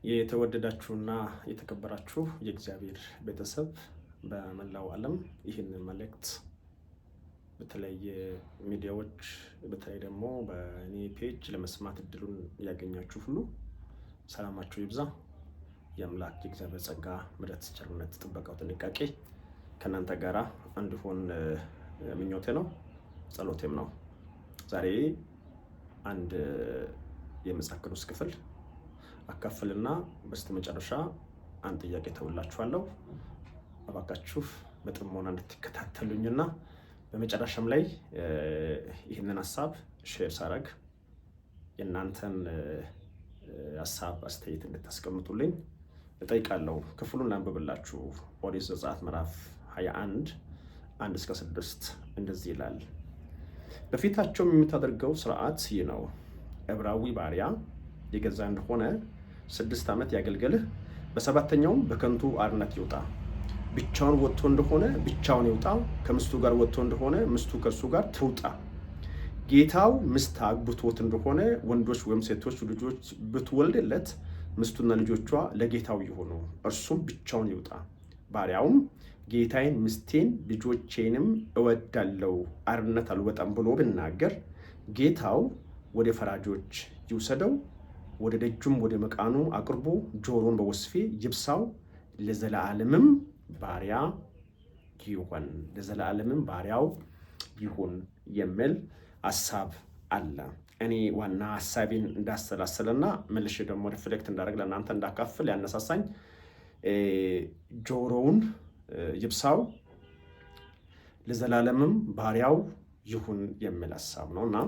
የተወደዳችሁና የተከበራችሁ የእግዚአብሔር ቤተሰብ በመላው ዓለም ይህን መልእክት በተለያየ ሚዲያዎች በተለይ ደግሞ በእኔ ፔጅ ለመስማት እድሉን ያገኛችሁ ሁሉ ሰላማችሁ ይብዛ። የአምላክ የእግዚአብሔር ጸጋ፣ ምሕረት፣ ቸርነት፣ ጥበቃው፣ ጥንቃቄ ከእናንተ ጋር እንዲሆን ምኞቴ ነው፣ ጸሎቴም ነው። ዛሬ አንድ የመጽሐፍ ቅዱስ ክፍል አካፍልና በስተመጨረሻ አንድ ጥያቄ ተውላችኋለሁ። እባካችሁ በጥሞና እንድትከታተሉኝና በመጨረሻም ላይ ይህንን ሐሳብ ሼር ሳረግ የእናንተን ሐሳብ አስተያየት እንድታስቀምጡልኝ እጠይቃለሁ። ክፍሉን ላንብብላችሁ። ኦሪት ዘጸአት ምዕራፍ 21 1-6 እንደዚህ ይላል። በፊታቸውም የምታደርገው ሥርዓት ይህ ነው። ዕብራዊ ባሪያ የገዛ እንደሆነ 6 ዓመት ያገልግልህ። በሰባተኛውም በከንቱ አርነት ይውጣ። ብቻውን ወጥቶ እንደሆነ ብቻውን ይውጣ። ከምስቱ ጋር ወጥቶ እንደሆነ ምስቱ ከእሱ ጋር ትውጣ። ጌታው ምስት አግብቶት እንደሆነ ወንዶች ወይም ሴቶች ልጆች ብትወልድለት ምስቱና ልጆቿ ለጌታው ይሆኑ፣ እርሱም ብቻውን ይውጣ። ባሪያውም ጌታዬን ምስቴን ልጆቼንም እወዳለሁ አርነት አልወጣም ብሎ ብናገር ጌታው ወደ ፈራጆች ይውሰደው፣ ወደ ደጁም ወደ መቃኑ አቅርቦ ጆሮን በወስፌ ይብሳው፣ ለዘላለምም ባሪያ ይሁን፣ ለዘላለምም ባሪያው ይሁን የሚል ሐሳብ አለ። እኔ ዋና ሐሳቤን እንዳሰላሰለና መልሼ ደግሞ ሪፍሌክት እንዳደረግ ለእናንተ እንዳካፍል ያነሳሳኝ ጆሮውን ይብሳው ለዘላለምም ባሪያው ይሁን የሚል ሐሳብ ነውና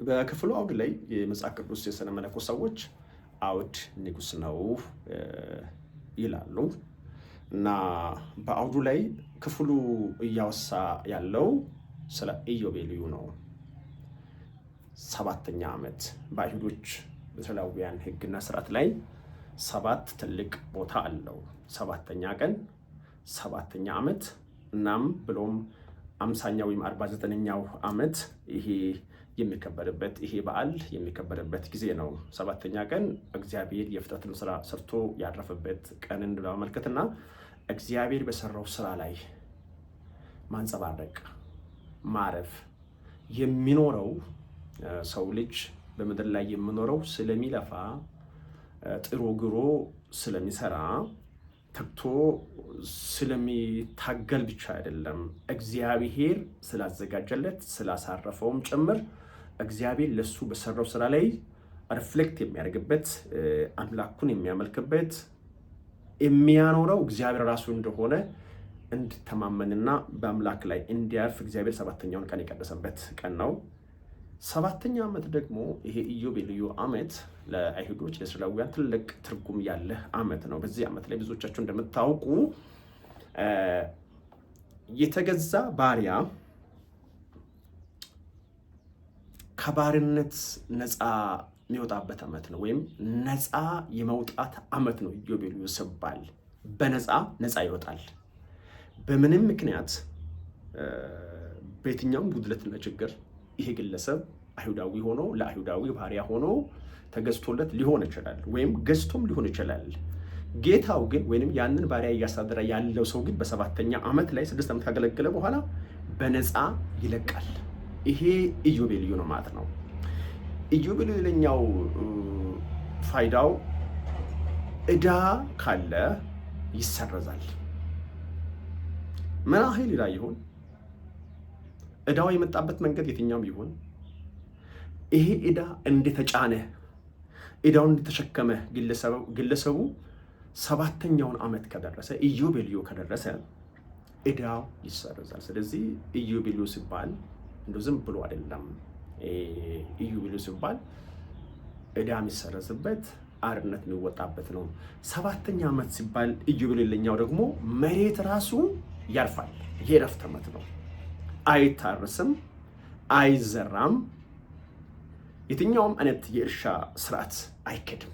በክፍሉ አውድ ላይ የመጽሐፍ ቅዱስ የሥነ መለኮት ሰዎች አውድ ንጉሥ ነው ይላሉ እና በአውዱ ላይ ክፍሉ እያወሳ ያለው ስለ ኢዮቤልዩ ነው። 7ኛ ዓመት በአይሁዶች በእስራኤላውያን ሕግና ስርዓት ላይ 7 ትልቅ ቦታ አለው። 7ኛ ቀን፣ 7ኛ ዓመት እናም ብሎም 50ኛው ወይም 49ኛው ዓመት ይሄ የሚከበርበት ይሄ በዓል የሚከበርበት ጊዜ ነው። 7ኛ ቀን እግዚአብሔር የፍጥረትን ስራ ሰርቶ ያረፈበት ቀንን በማመልከትና እግዚአብሔር በሰራው ስራ ላይ ማንጸባረቅ ማረፍ የሚኖረው ሰው ልጅ በምድር ላይ የሚኖረው ስለሚለፋ ጥሮ ግሮ ስለሚሰራ ተግቶ ስለሚታገል ብቻ አይደለም፣ እግዚአብሔር ስላዘጋጀለት ስላሳረፈውም ጭምር እግዚአብሔር ለሱ በሰራው ስራ ላይ ሪፍሌክት የሚያደርግበት አምላኩን የሚያመልክበት የሚያኖረው እግዚአብሔር ራሱ እንደሆነ እንድተማመንና በአምላክ ላይ እንዲያርፍ እግዚአብሔር 7ኛውን ቀን የቀደሰበት ቀን ነው። 7ኛ ዓመት ደግሞ ይሄ ኢዮቤልዩ ዓመት ለአይሁዶች ለእስራኤላውያን ትልቅ ትርጉም ያለ ዓመት ነው። በዚህ ዓመት ላይ ብዙዎቻችሁ እንደምታውቁ የተገዛ ባሪያ ከባርነት ነፃ የሚወጣበት ዓመት ነው፣ ወይም ነፃ የመውጣት ዓመት ነው። ኢዮቤልዩ ሲባል ነፃ ይወጣል። በምንም ምክንያት በየትኛውም ጉድለትና ችግር ይሄ ግለሰብ አይሁዳዊ ሆኖ ለአይሁዳዊ ባሪያ ሆኖ ተገዝቶለት ሊሆን ይችላል፣ ወይም ገዝቶም ሊሆን ይችላል። ጌታው ግን ወይንም ያንን ባሪያ እያስተዳደረ ያለው ሰው ግን በ7ኛ ዓመት ላይ 6 ዓመት ካገለገለ በኋላ በነፃ ይለቃል። ይሄ ኢዮቤልዩ ነው ማለት ነው። ኢዮቤልዩ ሌላኛው ፋይዳው ዕዳ ካለ ይሰረዛል። ምን ያህል ዕዳ ይሆን? ዕዳው የመጣበት መንገድ የትኛውም ይሁን ይሄ ዕዳ እንደተጫነ ዕዳውን እንደተሸከመ ግለሰቡ 7ኛውን ዓመት ከደረሰ ኢዮቤልዩ ከደረሰ ዕዳው ይሰረዛል። ስለዚህ ኢዮቤልዩ ሲባል እንደው ዝም ብሎ አይደለም። ኢዮቤልዩ ሲባል ዕዳ የሚሰረዝበት አርነት የሚወጣበት ነው። 7ኛ ዓመት ሲባል ኢዮቤልዩ ሌላኛው ደግሞ መሬት ራሱ ያርፋል። የዕረፍት ዓመት ነው። አይታረስም፣ አይዘራም፣ የትኛውም አይነት የእርሻ ስርዓት አይከድም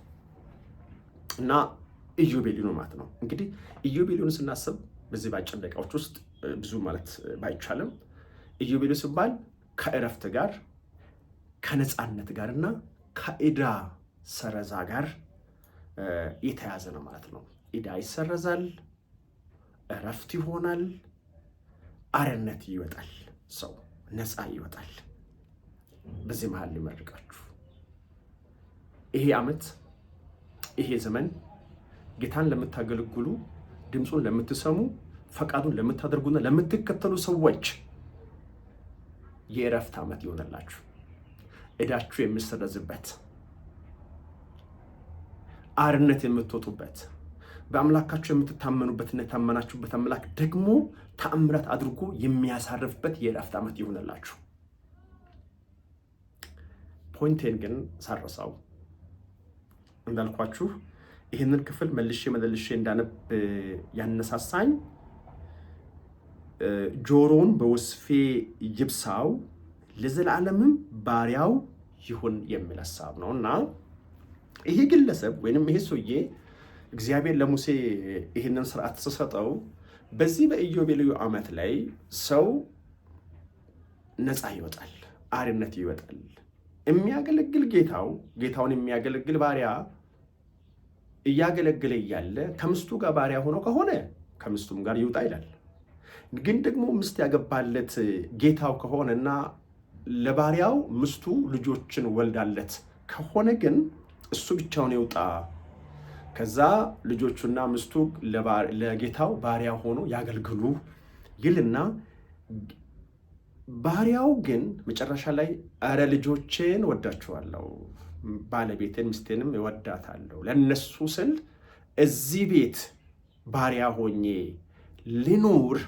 እና ኢዮቤልዩ ነው ማለት ነው። እንግዲህ ኢዮቤልዩን ስናስብ በዚህ በአጭር ደቂቃዎች ውስጥ ብዙ ማለት ባይቻልም ኢዮቤልዩ ሲባል ከዕረፍት ጋር ከነፃነት ጋርና ከዕዳ ሰረዛ ጋር የተያዘ ነው ማለት ነው። ዕዳ ይሰረዛል፣ እረፍት ይሆናል፣ አርነት ይወጣል፣ ሰው ነፃ ይወጣል። በዚህ መሃል ሊመርቃችሁ ይሄ ዓመት ይሄ ዘመን ጌታን ለምታገለግሉ፣ ድምፁን ለምትሰሙ፣ ፈቃዱን ለምታደርጉና ለምትከተሉ ሰዎች የእረፍት ዓመት ይሆንላችሁ። ዕዳችሁ የሚሰረዝበት፣ አርነት የምትወጡበት፣ በአምላካችሁ የምትታመኑበትና የታመናችሁበት አምላክ ደግሞ ተአምራት አድርጎ የሚያሳርፍበት የእረፍት ዓመት ይሆንላችሁ። ፖይንቴን ግን ሳረሳው እንዳልኳችሁ ይህንን ክፍል መልሼ እንዳነብ ያነሳሳኝ ጆሮውን በወስፌ ይብሳው ለዘላለምም ባሪያው ይሁን የሚል ሐሳብ ነው እና ይሄ ግለሰብ ወይንም ይሄ ሰውዬ እግዚአብሔር ለሙሴ ይህንን ስርዓት ተሰጠው። በዚህ በኢዮቤልዩ ዓመት ላይ ሰው ነፃ ይወጣል፣ አርነት ይወጣል። የሚያገለግል ጌታውን የሚያገለግል ባሪያ እያገለገለ እያለ ከምስቱ ጋር ባሪያ ሆኖ ከሆነ ከምስቱም ጋር ይውጣ ይላል። ግን ደግሞ ምስት ያገባለት ጌታው ከሆነና ለባሪያው ምስቱ ልጆችን ወልዳለት ከሆነ ግን እሱ ብቻውን ይውጣ፣ ከዛ ልጆቹና ምስቱ ለጌታው ባሪያ ሆኖ ያገልግሉ ይልና ባሪያው ግን መጨረሻ ላይ አረ ልጆቼን ወዳቸዋለሁ፣ ባለቤቴን ሚስቴንም እወዳታለሁ፣ ለነሱ ስል እዚህ ቤት ባሪያ ሆኜ ልኑር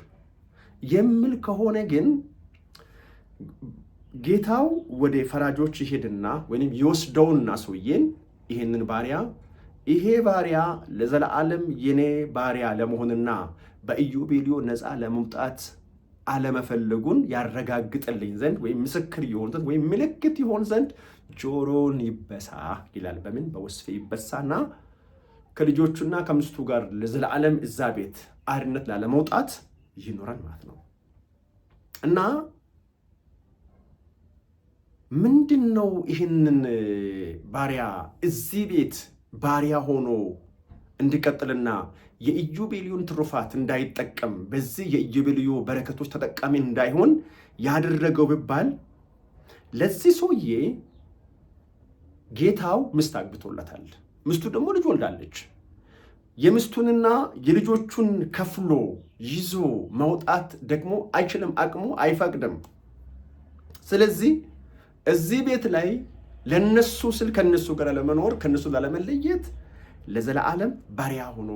የሚል ከሆነ ግን ጌታው ወደ ፈራጆች ይሄድና ወይም ይወስደውና ሰውዬን ይሄንን ባሪያ ይሄ ባሪያ ለዘላለም የኔ ባሪያ ለመሆንና በኢዮቤልዩ ነፃ ለመውጣት አለመፈለጉን ያረጋግጥልኝ ዘንድ ወይም ምስክር ይሆን ዘንድ ወይም ምልክት ይሆን ዘንድ ጆሮን ይበሳ ይላል። በምን በወስፌ ይበሳና ከልጆቹና ከምስቱ ጋር ለዘላለም እዛ ቤት አርነት ላለመውጣት ይኖራል ማለት ነው። እና ምንድነው ይህንን ባሪያ እዚህ ቤት ባሪያ ሆኖ እንዲቀጥልና የኢዮቤልዩን ትሩፋት እንዳይጠቀም በዚህ የኢዮቤልዩ በረከቶች ተጠቃሚ እንዳይሆን ያደረገው ቢባል ለዚህ ሰውዬ ጌታው ምስት አግብቶለታል። ምስቱ ደግሞ ልጅ ወልዳለች። የምስቱንና የልጆቹን ከፍሎ ይዞ መውጣት ደግሞ አይችልም፣ አቅሙ አይፈቅድም። ስለዚህ እዚህ ቤት ላይ ለነሱ ስል ከነሱ ጋር ለመኖር ከነሱ ላለመለየት ለዘላለም ባሪያ ሆኖ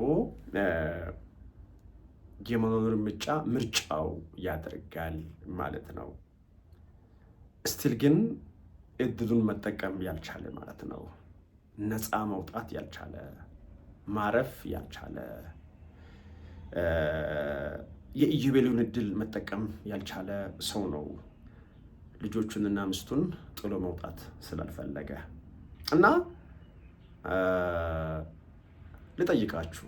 የመኖር ምርጫው ያደርጋል ማለት ነው። እስቲል ግን እድሉን መጠቀም ያልቻለ ማለት ነው። ነፃ መውጣት ያልቻለ፣ ማረፍ ያልቻለ፣ የኢዮቤልዩን እድል መጠቀም ያልቻለ ሰው ነው ልጆቹንና ምስቱን ጥሎ መውጣት ስላልፈለገ እና ልጠይቃችሁ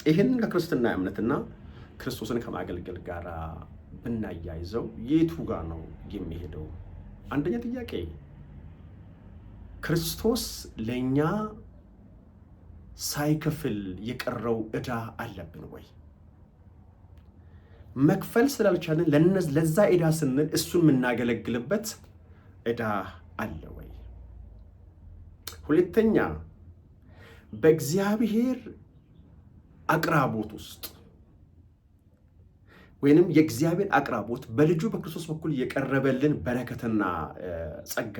ይህንን ከክርስትና እምነትና ክርስቶስን ከማገልገል ጋር ብናያይዘው የቱ ጋር ነው የሚሄደው? አንደኛ ጥያቄ ክርስቶስ ለእኛ ሳይከፍል የቀረው ዕዳ አለብን ወይ? መክፈል ስላልቻለን ለዛ ዕዳ ስንል እሱን የምናገለግልበት ዕዳ አለ ወይ? ሁለተኛ በእግዚአብሔር አቅራቦት ውስጥ ወይንም የእግዚአብሔር አቅራቦት በልጁ በክርስቶስ በኩል የቀረበልን በረከትና ጸጋ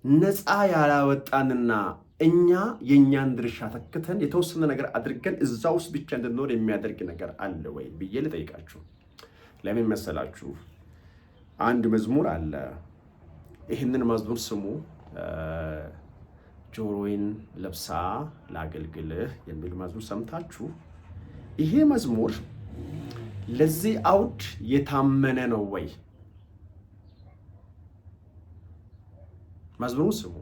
ነፃ ያላወጣንና እኛ የእኛን ድርሻ ተክተን የተወሰነ ነገር አድርገን እዛ ውስጥ ብቻ እንድንኖር የሚያደርግ ነገር አለ ወይ ብዬ ልጠይቃችሁ። ለምን መሰላችሁ? አንድ መዝሙር አለ። ይህንን መዝሙር ስሙ። ጆሮዬን ለብሳ ላገልግልህ የሚል መዝሙር ሰምታችሁ፣ ይሄ መዝሙር ለዚህ አውድ የታመነ ነው ወይ? መዝሙሩ ስሙ።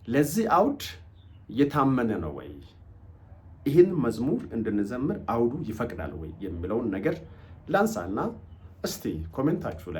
ለዚህ አውድ የታመነ ነው ወይ? ይህን መዝሙር እንድንዘምር አውዱ ይፈቅዳል ወይ የሚለውን ነገር ላንሳና እስቲ ኮሜንታችሁ ላይ